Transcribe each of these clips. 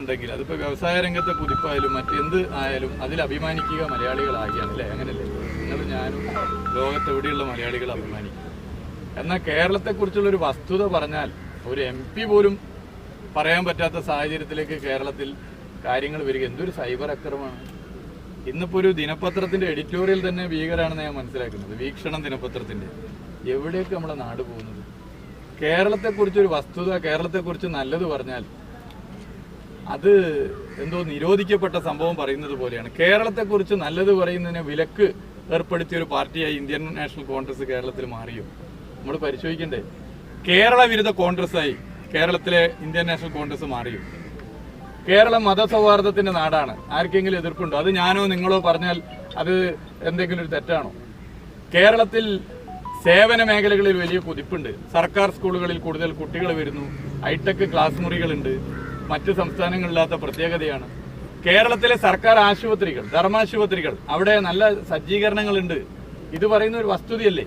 ഉണ്ടെങ്കിൽ അതിപ്പോൾ വ്യവസായ രംഗത്തെ കുതിപ്പായാലും മറ്റെന്ത് ആയാലും അതിൽ അഭിമാനിക്കുക മലയാളികളാകിയാണ് അല്ലേ? അങ്ങനല്ലേ? നിങ്ങൾ ഞാനും ലോകത്തെവിടെയുള്ള മലയാളികൾ അഭിമാനിക്കും. എന്നാൽ കേരളത്തെക്കുറിച്ചുള്ളൊരു വസ്തുത പറഞ്ഞാൽ ഒരു MP പോലും പറയാൻ പറ്റാത്ത സാഹചര്യത്തിലേക്ക് കേരളത്തിൽ കാര്യങ്ങൾ വരിക. എന്തൊരു സൈബർ അക്രമമാണ്. ഇന്നിപ്പോൾ ഒരു ദിനപത്രത്തിന്റെ എഡിറ്റോറിയൽ തന്നെ ഭീകരാണെന്ന് ഞാൻ മനസ്സിലാക്കുന്നത്. വീക്ഷണം ദിനപത്രത്തിന്റെ. എവിടേക്ക് നമ്മളെ നാട് പോകുന്നത്? കേരളത്തെക്കുറിച്ചൊരു വസ്തുത, കേരളത്തെക്കുറിച്ച് നല്ലത് പറഞ്ഞാൽ അത് എന്തോ നിരോധിക്കപ്പെട്ട സംഭവം പറയുന്നത് പോലെയാണ്. കേരളത്തെക്കുറിച്ച് നല്ലത് പറയുന്നതിന് വിലക്ക് ഏർപ്പെടുത്തിയ ഒരു പാർട്ടിയായി ഇന്ത്യൻ നാഷണൽ കോൺഗ്രസ് കേരളത്തിൽ മാറിയോ? നമ്മൾ പരിശോധിക്കണ്ടേ? കേരള വിരുദ്ധ കോൺഗ്രസ്സായി കേരളത്തിലെ ഇന്ത്യൻ നാഷണൽ കോൺഗ്രസ് മാറിയോ? കേരളം മതസൗഹാർദ്ദത്തിന്റെ നാടാണ്. ആർക്കെങ്കിലും എതിർപ്പുണ്ടോ? അത് ഞാനോ നിങ്ങളോ പറഞ്ഞാൽ അത് എന്തെങ്കിലും ഒരു തെറ്റാണോ? കേരളത്തിൽ സേവന മേഖലകളിൽ വലിയ കുതിപ്പുണ്ട്. സർക്കാർ സ്കൂളുകളിൽ കൂടുതൽ കുട്ടികൾ വരുന്നു. ഹൈടെക് ക്ലാസ് മുറികളുണ്ട്. മറ്റ് സംസ്ഥാനങ്ങളില്ലാത്ത പ്രത്യേകതയാണ്. കേരളത്തിലെ സർക്കാർ ആശുപത്രികൾ, ധർമാശുപത്രികൾ, അവിടെ നല്ല സജ്ജീകരണങ്ങളുണ്ട്. ഇത് പറയുന്ന ഒരു വസ്തുതയല്ലേ?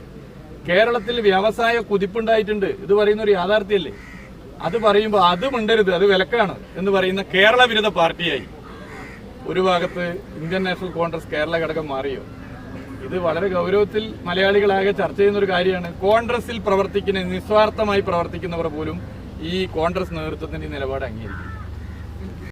കേരളത്തിൽ വ്യവസായ കുതിപ്പുണ്ടായിട്ടുണ്ട്. ഇത് പറയുന്ന ഒരു യാഥാർത്ഥ്യമല്ലേ? അത് പറയുമ്പോൾ അത് മിണ്ടരുത്, അത് വിലക്കാണ് എന്ന് പറയുന്ന കേരള വിരുദ്ധ പാർട്ടിയായി ഒരു ഭാഗത്ത് ഇന്ത്യൻ നാഷണൽ കോൺഗ്രസ് കേരള ഘടകം മാറിയോ? ഇത് വളരെ ഗൗരവത്തിൽ മലയാളികളാകെ ചർച്ച ചെയ്യുന്ന ഒരു കാര്യമാണ്. കോൺഗ്രസിൽ പ്രവർത്തിക്കുന്ന, നിസ്വാർത്ഥമായി പ്രവർത്തിക്കുന്നവർ പോലും ഈ കോൺഗ്രസ് നേതൃത്വത്തിന്റെ നിലപാട് അംഗീകരിക്കും.